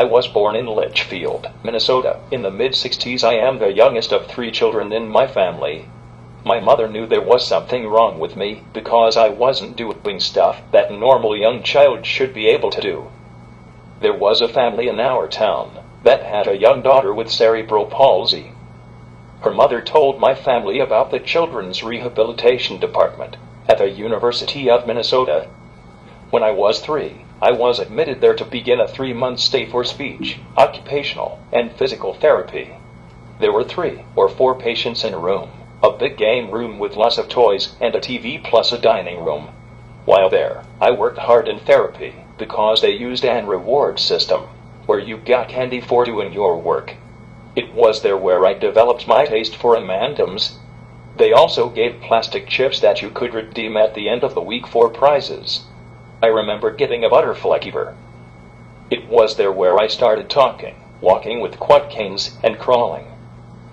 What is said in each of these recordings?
I was born in Litchfield, Minnesota, in the mid-60s. I am the youngest of 3 children in my family. My mother knew there was something wrong with me because I wasn't doing stuff that a normal young child should be able to do. There was a family in our town that had a young daughter with cerebral palsy. Her mother told my family about the Children's Rehabilitation Department at the University of Minnesota. When I was 3, I was admitted there to begin a 3-month stay for speech, occupational, and physical therapy. There were 3 or 4 patients in a room, a big game room with lots of toys and a TV plus a dining room. While there, I worked hard in therapy because they used an reward system where you got candy for doing your work. It was there where I developed my taste for M&Ms. They also gave plastic chips that you could redeem at the end of the week for prizes. I remember getting a butterfly keeper. It was there where I started talking, walking with quad canes, and crawling.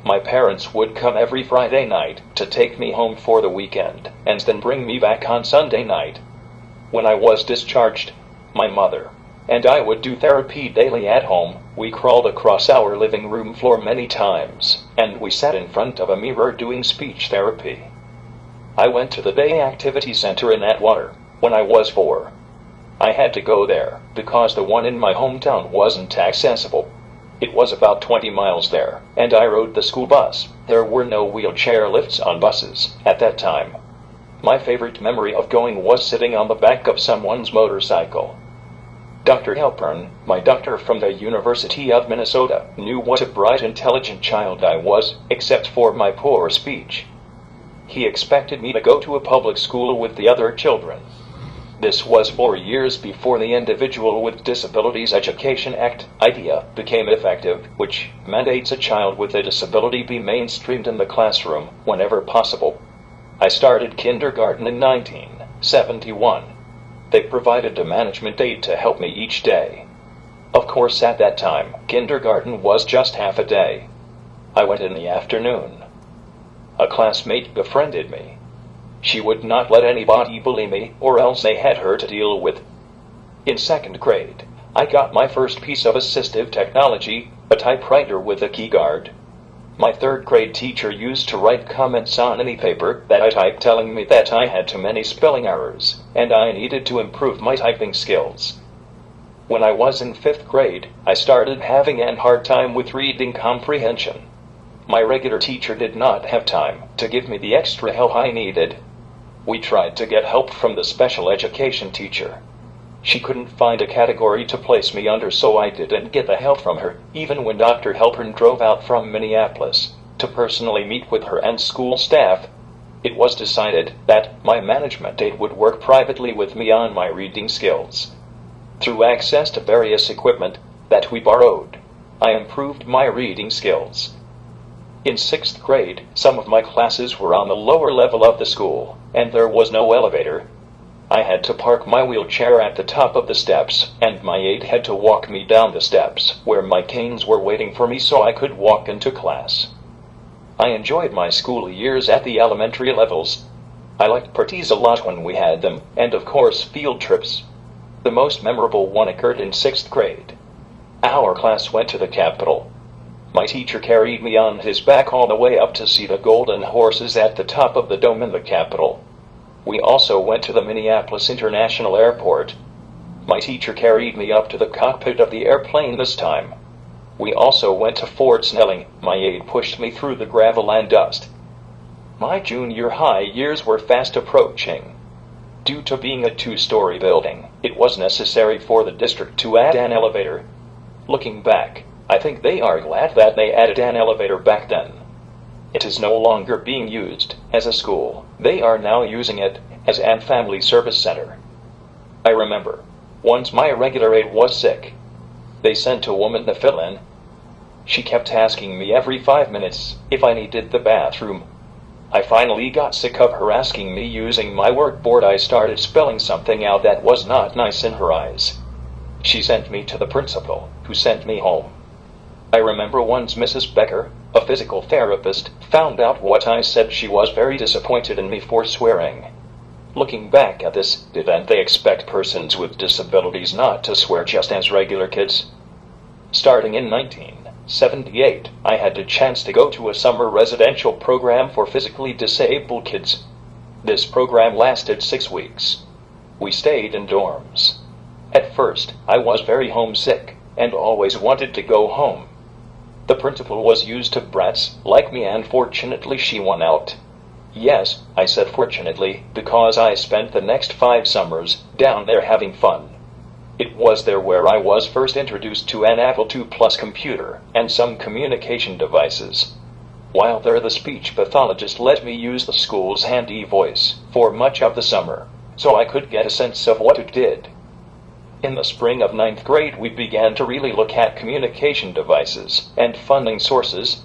My parents would come every Friday night to take me home for the weekend, and then bring me back on Sunday night. When I was discharged, my mother and I would do therapy daily at home. We crawled across our living room floor many times, and we sat in front of a mirror doing speech therapy. I went to the day activity center in Atwater when I was 4. I had to go there because the one in my hometown wasn't accessible. It was about 20 miles there, and I rode the school bus. There were no wheelchair lifts on buses at that time. My favorite memory of going was sitting on the back of someone's motorcycle. Dr. Halpern, my doctor from the University of Minnesota, knew what a bright, intelligent child I was, except for my poor speech. He expected me to go to a public school with the other children. This was 4 years before the Individual with Disabilities Education Act, IDEA, became effective, which mandates a child with a disability be mainstreamed in the classroom whenever possible. I started kindergarten in 1971. They provided a management aide to help me each day. Of course, at that time, kindergarten was just half a day. I went in the afternoon. A classmate befriended me. She would not let anybody bully me, or else they had her to deal with. In 2nd grade, I got my first piece of assistive technology, a typewriter with a keyguard. My 3rd grade teacher used to write comments on any paper that I typed telling me that I had too many spelling errors, and I needed to improve my typing skills. When I was in 5th grade, I started having a hard time with reading comprehension. My regular teacher did not have time to give me the extra help I needed. We tried to get help from the special education teacher. She couldn't find a category to place me under, so I didn't get the help from her, even when Dr. Halpern drove out from Minneapolis to personally meet with her and school staff. It was decided that my management aide would work privately with me on my reading skills. Through access to various equipment that we borrowed, I improved my reading skills. In 6th grade, some of my classes were on the lower level of the school, and there was no elevator. I had to park my wheelchair at the top of the steps, and my aide had to walk me down the steps, where my canes were waiting for me so I could walk into class. I enjoyed my school years at the elementary levels. I liked parties a lot when we had them, and of course field trips. The most memorable one occurred in 6th grade. Our class went to the Capitol. My teacher carried me on his back all the way up to see the golden horses at the top of the dome in the Capitol. We also went to the Minneapolis International Airport. My teacher carried me up to the cockpit of the airplane this time. We also went to Fort Snelling. My aide pushed me through the gravel and dust. My junior high years were fast approaching. Due to being a 2-story building, it was necessary for the district to add an elevator. Looking back, I think they are glad that they added an elevator back then. It is no longer being used as a school. They are now using it as an family service center. I remember, once my regular aide was sick. They sent a woman to fill in. She kept asking me every 5 minutes if I needed the bathroom. I finally got sick of her asking me. Using my workboard, I started spelling something out that was not nice in her eyes. She sent me to the principal, who sent me home. I remember once Mrs. Becker, a physical therapist, found out what I said. She was very disappointed in me for swearing. Looking back at this event, they expect persons with disabilities not to swear just as regular kids. Starting in 1978, I had the chance to go to a summer residential program for physically disabled kids. This program lasted 6 weeks. We stayed in dorms. At first, I was very homesick, and always wanted to go home. The principal was used to brats like me, and fortunately she won out. Yes, I said fortunately, because I spent the next 5 summers down there having fun. It was there where I was first introduced to an Apple II Plus computer and some communication devices. While there, the speech pathologist let me use the school's handy voice for much of the summer, so I could get a sense of what it did. In the spring of 9th grade, we began to really look at communication devices and funding sources.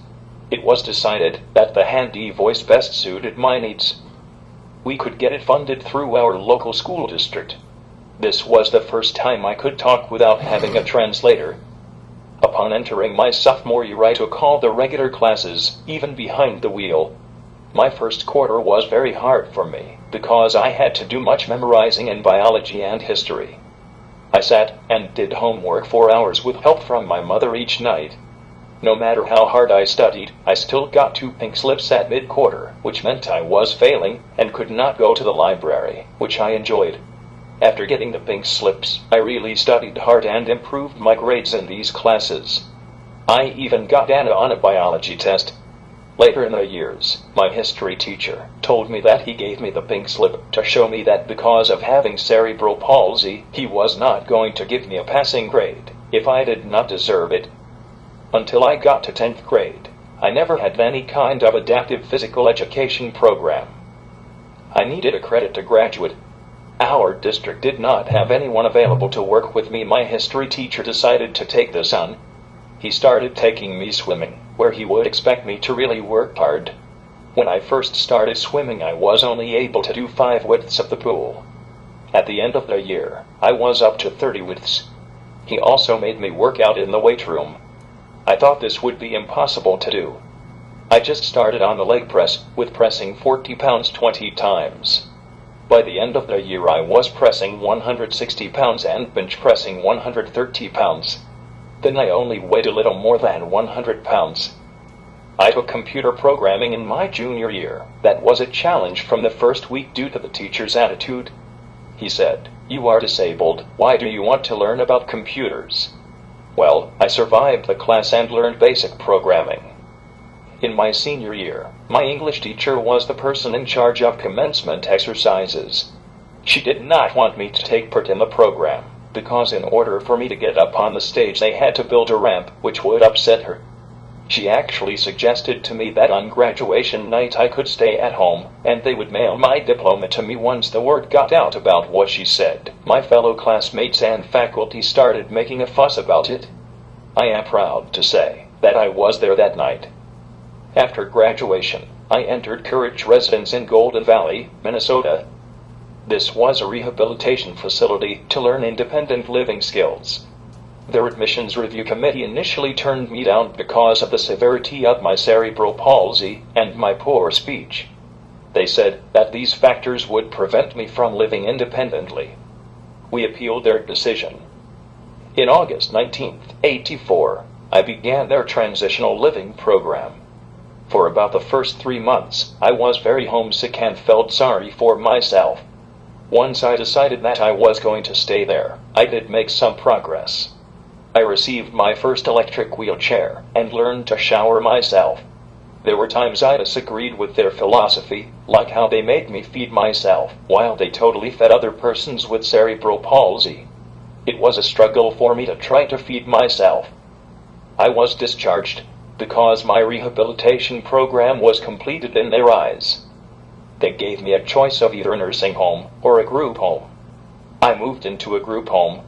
It was decided that the handy voice best suited my needs. We could get it funded through our local school district. This was the first time I could talk without having a translator. Upon entering my sophomore year, I took all the regular classes, even behind the wheel. My first quarter was very hard for me, because I had to do much memorizing in biology and history. I sat and did homework for hours with help from my mother each night. No matter how hard I studied, I still got 2 pink slips at mid-quarter, which meant I was failing and could not go to the library, which I enjoyed. After getting the pink slips, I really studied hard and improved my grades in these classes. I even got an A on a biology test. Later in the years, my history teacher told me that he gave me the pink slip to show me that because of having cerebral palsy, he was not going to give me a passing grade if I did not deserve it. Until I got to 10th grade, I never had any kind of adaptive physical education program. I needed a credit to graduate. Our district did not have anyone available to work with me. My history teacher decided to take this on. He started taking me swimming, where he would expect me to really work hard. When I first started swimming, I was only able to do 5 widths of the pool. At the end of the year, I was up to 30 widths. He also made me work out in the weight room. I thought this would be impossible to do. I just started on the leg press, with pressing 40 pounds 20 times. By the end of the year, I was pressing 160 pounds and bench pressing 130 pounds. Then I only weighed a little more than 100 pounds. I took computer programming in my junior year. That was a challenge from the first week due to the teacher's attitude. He said, "You are disabled, why do you want to learn about computers?" Well, I survived the class and learned basic programming. In my senior year, my English teacher was the person in charge of commencement exercises. She did not want me to take part in the program, because in order for me to get up on the stage they had to build a ramp, which would upset her. She actually suggested to me that on graduation night I could stay at home, and they would mail my diploma to me once the word got out about what she said. My fellow classmates and faculty started making a fuss about it. I am proud to say that I was there that night. After graduation, I entered Courage Residence in Golden Valley, Minnesota. This was a rehabilitation facility to learn independent living skills. Their admissions review committee initially turned me down because of the severity of my cerebral palsy and my poor speech. They said that these factors would prevent me from living independently. We appealed their decision. In August 1984, I began their transitional living program. For about the first 3 months, I was very homesick and felt sorry for myself. Once I decided that I was going to stay there, I did make some progress. I received my first electric wheelchair and learned to shower myself. There were times I disagreed with their philosophy, like how they made me feed myself, while they totally fed other persons with cerebral palsy. It was a struggle for me to try to feed myself. I was discharged because my rehabilitation program was completed in their eyes. They gave me a choice of either a nursing home or a group home. I moved into a group home.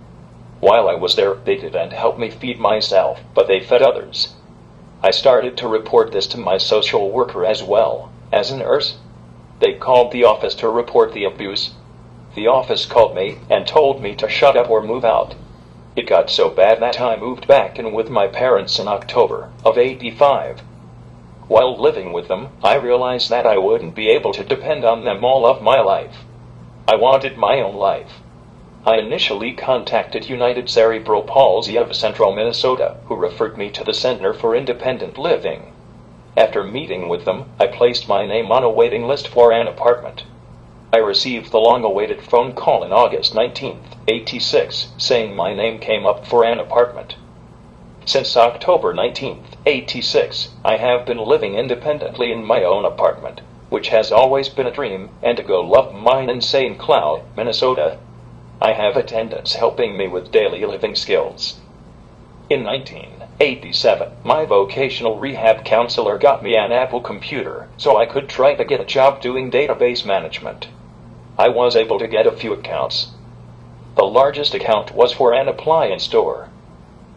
While I was there, they didn't help me feed myself, but they fed others. I started to report this to my social worker as well as a nurse. They called the office to report the abuse. The office called me and told me to shut up or move out. It got so bad that I moved back in with my parents in October of '85. While living with them, I realized that I wouldn't be able to depend on them all of my life. I wanted my own life. I initially contacted United Cerebral Palsy of Central Minnesota, who referred me to the Center for Independent Living. After meeting with them, I placed my name on a waiting list for an apartment. I received the long-awaited phone call in August 1986, saying my name came up for an apartment. Since October 1986, I have been living independently in my own apartment, which has always been a dream, and to go love mine in St. Cloud, Minnesota. I have attendants helping me with daily living skills. In 1987, my vocational rehab counselor got me an Apple computer so I could try to get a job doing database management. I was able to get a few accounts. The largest account was for an appliance store.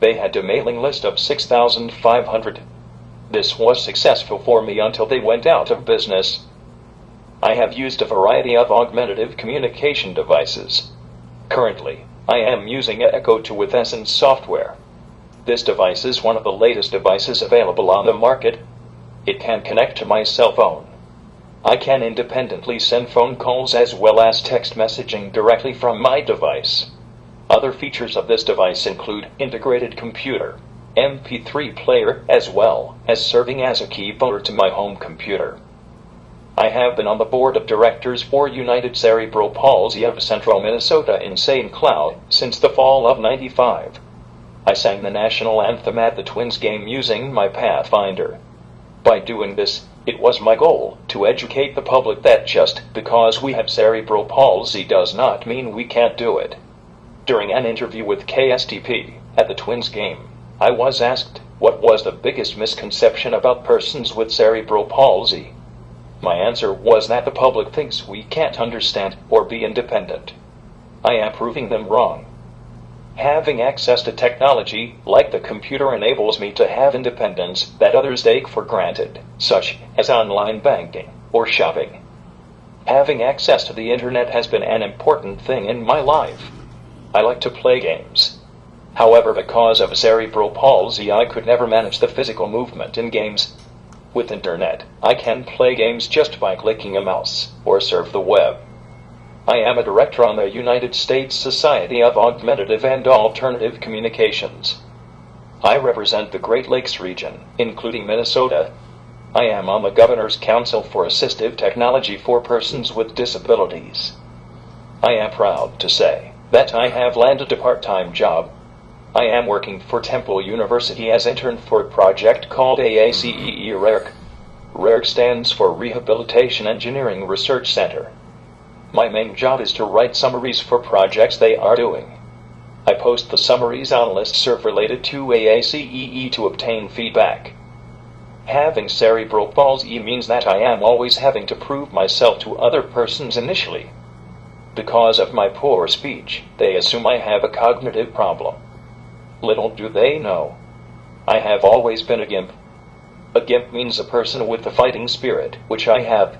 They had a mailing list of 6,500. This was successful for me until they went out of business. I have used a variety of augmentative communication devices. Currently, I am using Echo 2 with Essence software. This device is one of the latest devices available on the market. It can connect to my cell phone. I can independently send phone calls as well as text messaging directly from my device. Other features of this device include integrated computer, MP3 player, as well as serving as a keyboard to my home computer. I have been on the board of directors for United Cerebral Palsy of Central Minnesota in St. Cloud since the fall of '95. I sang the national anthem at the Twins game using my Pathfinder. By doing this, it was my goal to educate the public that just because we have cerebral palsy does not mean we can't do it. During an interview with KSTP at the Twins game, I was asked what was the biggest misconception about persons with cerebral palsy. My answer was that the public thinks we can't understand or be independent. I am proving them wrong. Having access to technology like the computer enables me to have independence that others take for granted, such as online banking or shopping. Having access to the internet has been an important thing in my life. I like to play games. However, because of cerebral palsy, I could never manage the physical movement in games. With internet, I can play games just by clicking a mouse or surf the web. I am a director on the United States Society of Augmentative and Alternative Communications. I represent the Great Lakes region, including Minnesota. I am on the Governor's Council for Assistive Technology for Persons with Disabilities. I am proud to say that I have landed a part-time job. I am working for Temple University as intern for a project called AACEE-RERC. RERC stands for Rehabilitation Engineering Research Center. My main job is to write summaries for projects they are doing. I post the summaries on listserv related to AACEE to obtain feedback. Having cerebral palsy means that I am always having to prove myself to other persons initially. Because of my poor speech, they assume I have a cognitive problem. Little do they know, I have always been a GIMP. A GIMP means a person with a fighting spirit, which I have.